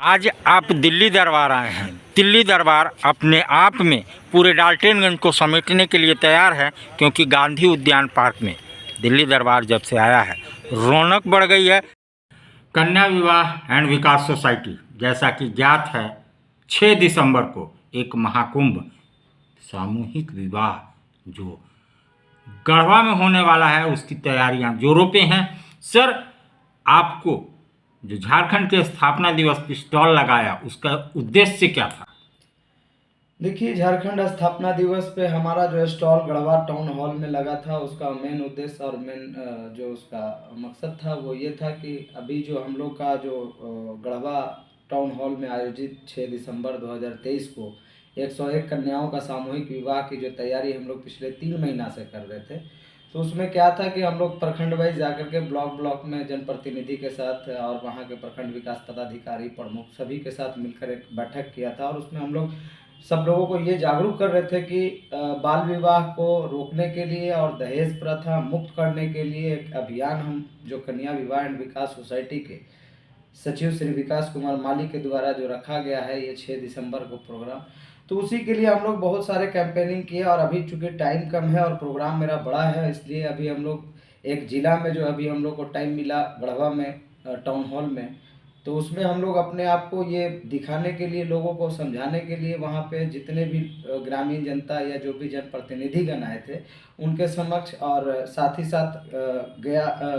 आज आप दिल्ली दरबार आए हैं। दिल्ली दरबार अपने आप में पूरे डाल्टनगंज को समेटने के लिए तैयार है, क्योंकि गांधी उद्यान पार्क में दिल्ली दरबार जब से आया है रौनक बढ़ गई है। कन्या विवाह एंड विकास सोसाइटी, जैसा कि ज्ञात है, 6 दिसंबर को एक महाकुंभ सामूहिक विवाह जो गढ़वा में होने वाला है, उसकी तैयारियां जोरों पे हैं। सर, आपको जो झारखंड के स्थापना दिवस पर स्टॉल लगाया, उसका उद्देश्य क्या था? देखिए, झारखंड स्थापना दिवस पे हमारा जो स्टॉल गढ़वा टाउन हॉल में लगा था, उसका मेन उद्देश्य और मेन जो उसका मकसद था वो ये था कि अभी जो हम लोग का जो गढ़वा टाउन हॉल में आयोजित 6 दिसंबर 2023 को 101 कन्याओं का सामूहिक विवाह की जो तैयारी हम लोग पिछले 3 महीना से कर रहे थे, तो उसमें क्या था कि हम लोग प्रखंड वाइज जाकर के ब्लॉक में जनप्रतिनिधि के साथ और वहाँ के प्रखंड विकास पदाधिकारी प्रमुख सभी के साथ मिलकर एक बैठक किया था। और उसमें हम लोग सब लोगों को ये जागरूक कर रहे थे कि बाल विवाह को रोकने के लिए और दहेज प्रथा मुक्त करने के लिए एक अभियान हम जो कन्या विवाह एंड विकास सोसाइटी के सचिव श्री विकास कुमार माली के द्वारा जो रखा गया है ये 6 दिसंबर को प्रोग्राम, तो उसी के लिए हम लोग बहुत सारे कैंपेनिंग किए। और अभी चूँकि टाइम कम है और प्रोग्राम मेरा बड़ा है, इसलिए अभी हम लोग एक ज़िला में जो अभी हम लोग को टाइम मिला गढ़वा में टाउन हॉल में, तो उसमें हम लोग अपने आप को ये दिखाने के लिए, लोगों को समझाने के लिए वहाँ पे जितने भी ग्रामीण जनता या जो भी जनप्रतिनिधिगण आए थे उनके समक्ष, और साथ ही साथ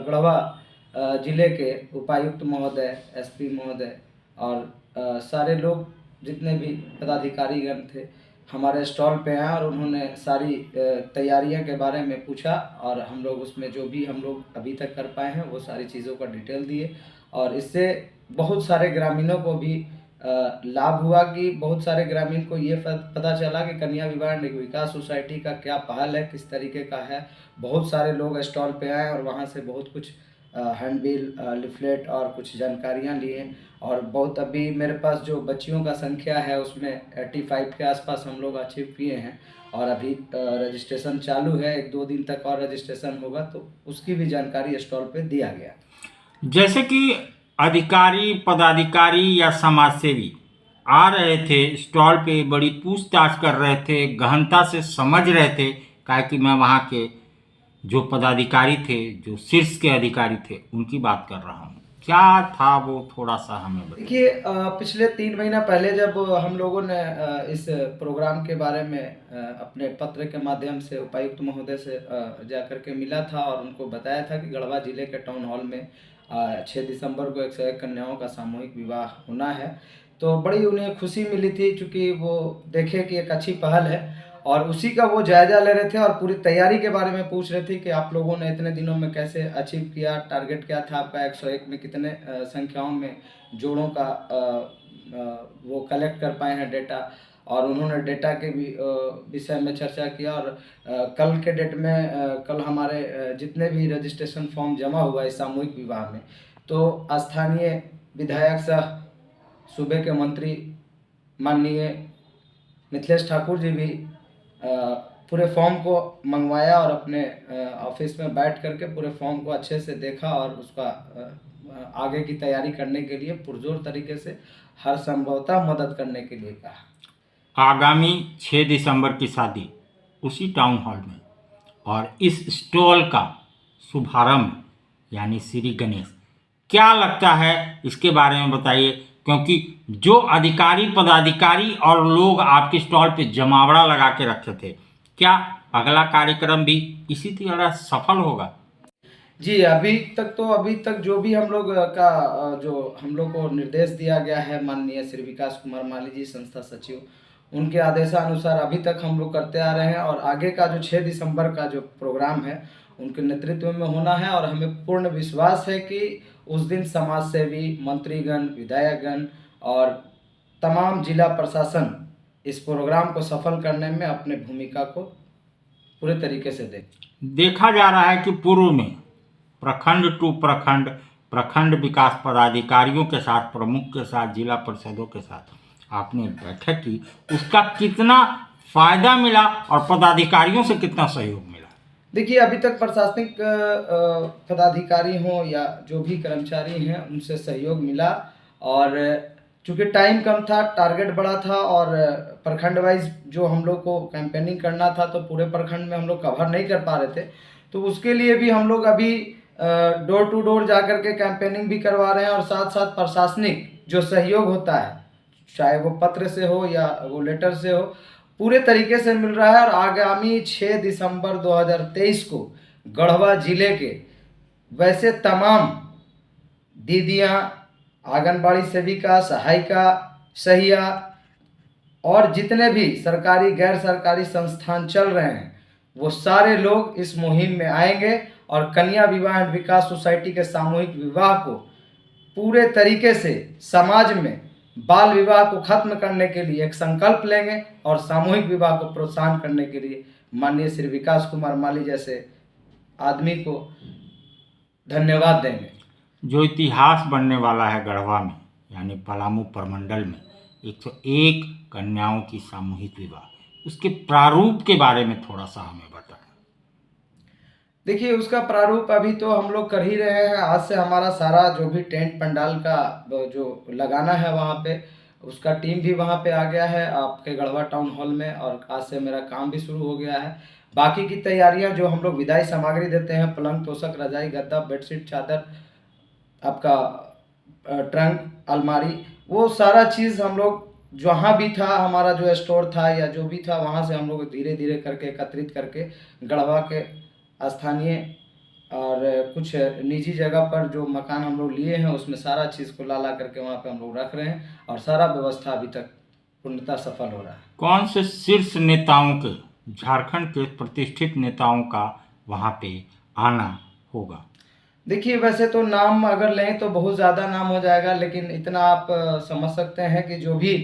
गढ़वा जिले के उपायुक्त महोदय, एसपी महोदय और सारे लोग जितने भी पदाधिकारीगण थे हमारे स्टॉल पे आए और उन्होंने सारी तैयारियों के बारे में पूछा, और हम लोग उसमें जो भी हम लोग अभी तक कर पाए हैं वो सारी चीज़ों का डिटेल दिए। और इससे बहुत सारे ग्रामीणों को भी लाभ हुआ कि बहुत सारे ग्रामीण को ये पता चला कि कन्या विवाह एंड विकास सोसाइटी का क्या पहल है, किस तरीके का है। बहुत सारे लोग स्टॉल पे आए और वहाँ से बहुत कुछ हैंडबिल, लिफलेट और कुछ जानकारियाँ लिए। और बहुत अभी मेरे पास जो बच्चियों का संख्या है उसमें 85 के आसपास हम लोग अचीव किए हैं, और अभी रजिस्ट्रेशन चालू है, 1-2 दिन तक और रजिस्ट्रेशन होगा, तो उसकी भी जानकारी स्टॉल पे दिया गया। जैसे कि अधिकारी, पदाधिकारी या समाजसेवी आ रहे थे स्टॉल पे, बड़ी पूछताछ कर रहे थे, गहनता से समझ रहे थे, काहे कि मैं वहाँ के जो पदाधिकारी थे, जो शीर्ष के अधिकारी थे, उनकी बात कर रहा हूँ। क्या था वो, थोड़ा सा हमें बताइए। देखिए, पिछले 3 महीना पहले जब हम लोगों ने इस प्रोग्राम के बारे में अपने पत्र के माध्यम से उपायुक्त महोदय से जाकर के मिला था और उनको बताया था कि गढ़वा जिले के टाउन हॉल में 6 दिसंबर को 101 कन्याओं का सामूहिक विवाह होना है, तो बड़ी उन्हें खुशी मिली थी, चूँकि वो देखे कि एक अच्छी पहल है, और उसी का वो जायज़ा ले रहे थे और पूरी तैयारी के बारे में पूछ रहे थे कि आप लोगों ने इतने दिनों में कैसे अचीव किया, टारगेट क्या था आपका, 101 में कितने संख्याओं में जोड़ों का वो कलेक्ट कर पाए हैं डेटा। और उन्होंने डेटा के भी विषय में चर्चा किया। और कल के डेट में कल हमारे जितने भी रजिस्ट्रेशन फॉर्म जमा हुआ है सामूहिक विवाह में, तो स्थानीय विधायक सह सूबे के मंत्री माननीय मिथिलेश ठाकुर जी भी पूरे फॉर्म को मंगवाया और अपने ऑफिस में बैठ करके पूरे फॉर्म को अच्छे से देखा और उसका आगे की तैयारी करने के लिए पुरजोर तरीके से हर संभवतः मदद करने के लिए कहा। आगामी 6 दिसंबर की शादी उसी टाउन हॉल में, और इस स्टॉल का शुभारंभ यानी श्री गणेश, क्या लगता है इसके बारे में बताइए, क्योंकि जो अधिकारी, पदाधिकारी और लोग आपके स्टॉल पे जमावड़ा लगा के रखे थे, क्या अगला कार्यक्रम भी इसी तरह सफल होगा? जी, अभी तक जो भी हम लोग का जो हम लोग को निर्देश दिया गया है माननीय श्री विकास कुमार माली जी, संस्था सचिव, उनके आदेशानुसार अभी तक हम लोग करते आ रहे हैं। और आगे का जो 6 दिसंबर का जो प्रोग्राम है उनके नेतृत्व में होना है, और हमें पूर्ण विश्वास है कि उस दिन समाज सेवी, मंत्रीगण, विधायकगण और तमाम जिला प्रशासन इस प्रोग्राम को सफल करने में अपने भूमिका को पूरे तरीके से दें। देखा जा रहा है कि पूर्व में प्रखंड टू प्रखंड, प्रखंड विकास पदाधिकारियों के साथ, प्रमुख के साथ, जिला परिषदों के साथ आपने बैठक की, उसका कितना फायदा मिला और पदाधिकारियों से कितना सहयोग मिला? देखिए, अभी तक प्रशासनिक पदाधिकारी हों या जो भी कर्मचारी हैं उनसे सहयोग मिला। और चूँकि टाइम कम था, टारगेट बड़ा था और प्रखंड वाइज जो हम लोग को कैंपेनिंग करना था तो पूरे प्रखंड में हम लोग कवर नहीं कर पा रहे थे। तो उसके लिए भी हम लोग अभी डोर टू डोर जाकर के कैंपेनिंग भी करवा रहे हैं और साथ साथ प्रशासनिक जो सहयोग होता है, चाहे वो पत्र से हो या वो लेटर से हो, पूरे तरीके से मिल रहा है। और आगामी 6 दिसंबर 2023 को गढ़वा जिले के वैसे तमाम दीदियाँ, आंगनबाड़ी सेविका, सहायिका, सहिया और जितने भी सरकारी गैर सरकारी संस्थान चल रहे हैं वो सारे लोग इस मुहिम में आएंगे और कन्या विवाह एंड विकास सोसाइटी के सामूहिक विवाह को पूरे तरीके से समाज में बाल विवाह को खत्म करने के लिए एक संकल्प लेंगे और सामूहिक विवाह को प्रोत्साहन करने के लिए माननीय श्री विकास कुमार माली जैसे आदमी को धन्यवाद देंगे। जो इतिहास बनने वाला है गढ़वा में, यानी पलामू प्रमंडल में 101 कन्याओं की सामूहिक विवाह, उसके प्रारूप के बारे में थोड़ा सा हमें बताएं। देखिए, उसका प्रारूप अभी तो हम लोग कर ही रहे हैं। आज से हमारा सारा जो भी टेंट पंडाल का जो लगाना है वहाँ पे, उसका टीम भी वहाँ पे आ गया है आपके गढ़वा टाउन हॉल में, और आज से मेरा काम भी शुरू हो गया है। बाकी की तैयारियाँ जो हम लोग विदाई सामग्री देते हैं, पलंग, तोशक, रजाई, गद्दा, बेडशीट, चादर, आपका ट्रंक, अलमारी, वो सारा चीज़ हम लोग जहाँ भी था, हमारा जो स्टोर था या जो भी था, वहाँ से हम लोग धीरे धीरे करके एकत्रित करके गढ़वा के स्थानीय और कुछ निजी जगह पर जो मकान हम लोग लिए हैं उसमें सारा चीज़ को ला करके वहाँ पे हम लोग रख रहे हैं और सारा व्यवस्था अभी तक पूर्णतः सफल हो रहा है। कौन से शीर्ष नेताओं के, झारखंड के प्रतिष्ठित नेताओं का वहाँ पे आना होगा? देखिए, वैसे तो नाम अगर लें तो बहुत ज़्यादा नाम हो जाएगा, लेकिन इतना आप समझ सकते हैं कि जो भी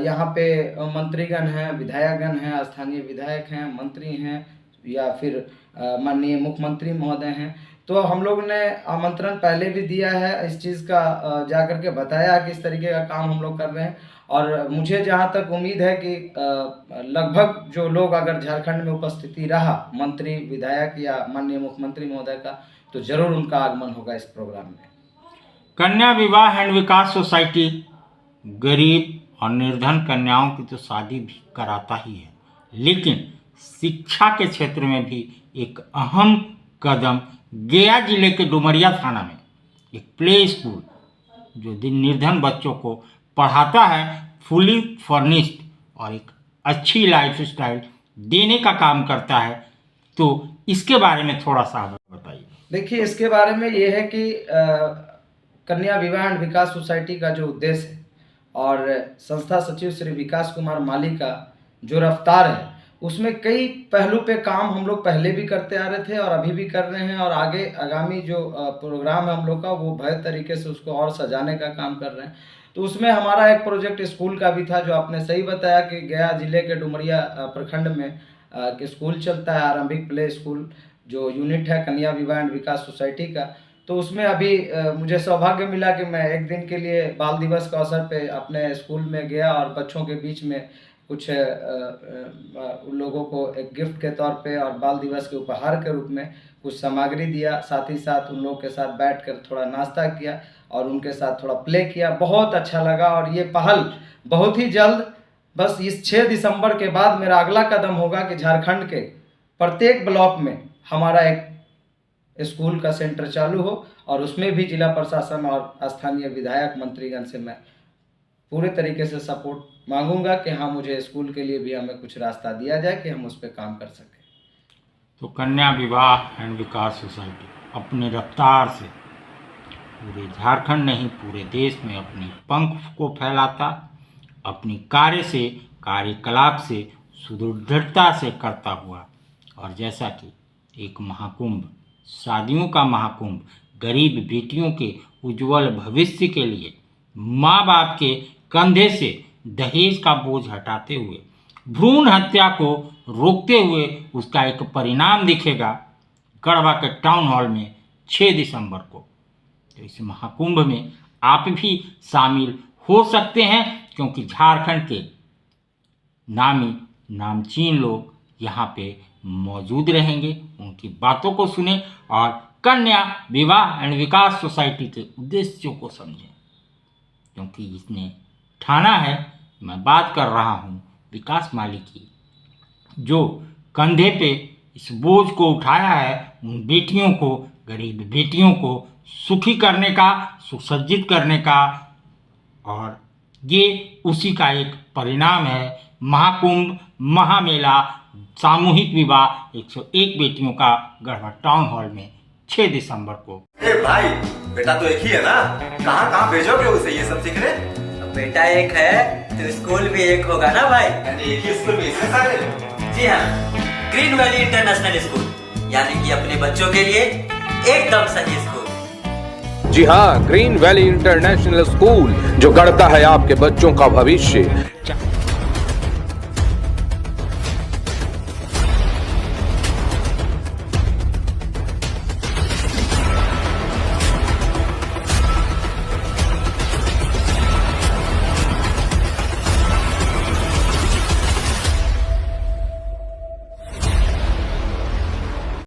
यहाँ पे मंत्रीगण हैं, विधायकगण हैं, स्थानीय विधायक हैं, मंत्री हैं या फिर माननीय मुख्यमंत्री महोदय हैं, तो हम लोग ने आमंत्रण पहले भी दिया है इस चीज़ का, जा कर के बताया कि इस तरीके का काम हम लोग कर रहे हैं। और मुझे जहाँ तक उम्मीद है कि लगभग जो लोग अगर झारखंड में उपस्थिति रहा, मंत्री, विधायक या माननीय मुख्यमंत्री महोदय का, तो ज़रूर उनका आगमन होगा इस प्रोग्राम में। कन्या विवाह एंड विकास सोसाइटी गरीब और निर्धन कन्याओं की तो शादी भी कराता ही है, लेकिन शिक्षा के क्षेत्र में भी एक अहम कदम गया जिले के डुमरिया थाना में एक प्ले स्कूल जो निर्धन बच्चों को पढ़ाता है, फुली फर्निश्ड और एक अच्छी लाइफ स्टाइल देने का काम करता है। तो इसके बारे में थोड़ा सा बताइए। देखिए, इसके बारे में ये है कि कन्या विवाह एंड विकास सोसाइटी का जो उद्देश्य है और संस्था सचिव श्री विकास कुमार माली का जो रफ्तार है, उसमें कई पहलू पे काम हम लोग पहले भी करते आ रहे थे और अभी भी कर रहे हैं, और आगे आगामी जो प्रोग्राम है हम लोग का, वो बेहतर तरीके से उसको और सजाने का काम कर रहे हैं। तो उसमें हमारा एक प्रोजेक्ट स्कूल का भी था, जो आपने सही बताया कि गया जिले के डुमरिया प्रखंड में स्कूल चलता है, आरंभिक प्ले स्कूल जो यूनिट है कन्या विवाह एंड विकास सोसाइटी का। तो उसमें अभी मुझे सौभाग्य मिला कि मैं एक दिन के लिए बाल दिवस के अवसर पे अपने स्कूल में गया और बच्चों के बीच में कुछ उन लोगों को एक गिफ्ट के तौर पे और बाल दिवस के उपहार के रूप में कुछ सामग्री दिया। साथ ही साथ उन लोगों के साथ बैठकर थोड़ा नाश्ता किया और उनके साथ थोड़ा प्ले किया। बहुत अच्छा लगा और ये पहल बहुत ही जल्द, बस इस 6 दिसंबर के बाद मेरा अगला कदम होगा कि झारखंड के प्रत्येक ब्लॉक में हमारा एक स्कूल का सेंटर चालू हो और उसमें भी जिला प्रशासन और स्थानीय विधायक मंत्रीगण से मैं पूरे तरीके से सपोर्ट मांगूंगा कि हाँ, मुझे स्कूल के लिए भी हमें कुछ रास्ता दिया जाए कि हम उस पर काम कर सकें। तो कन्या विवाह एंड विकास सोसाइटी अपने रफ्तार से पूरे झारखंड नहीं पूरे देश में अपनी पंख को फैलाता, अपनी कार्य से, कार्यकलाप से, सुदृढ़ता से करता हुआ, और जैसा कि एक महाकुंभ, शादियों का महाकुंभ, गरीब बेटियों के उज्जवल भविष्य के लिए माँ बाप के कंधे से दहेज का बोझ हटाते हुए, भ्रूण हत्या को रोकते हुए उसका एक परिणाम दिखेगा गढ़वा के टाउन हॉल में 6 दिसंबर को। तो इस महाकुंभ में आप भी शामिल हो सकते हैं, क्योंकि झारखंड के नामी नामचीन लोग यहाँ पे मौजूद रहेंगे। उनकी बातों को सुने और कन्या विवाह एंड विकास सोसाइटी के उद्देश्यों को समझें। क्योंकि इसने ठाना है। मैं बात कर रहा हूँ विकास माली की, जो कंधे पे इस बोझ को उठाया है, उन बेटियों को, गरीब बेटियों को सुखी करने का, सुसज्जित करने का। और ये उसी का एक परिणाम है। महाकुंभ, महामेला, सामूहिक विवाह 101 बेटियों का गढ़वा टाउन हॉल में 6 दिसंबर को। भाई बेटा तो एक ही है ना, कहाँ कहाँ भेजोगे उसे ये सब सीखने? बेटा एक है तो स्कूल भी एक होगा ना भाई। एक ही स्कूल में इतने सारे? जी हाँ, ग्रीन वैली इंटरनेशनल स्कूल, यानी कि अपने बच्चों के लिए एकदम सही स्कूल। जी हाँ, ग्रीन वैली इंटरनेशनल स्कूल जो गढ़ता है आपके बच्चों का भविष्य।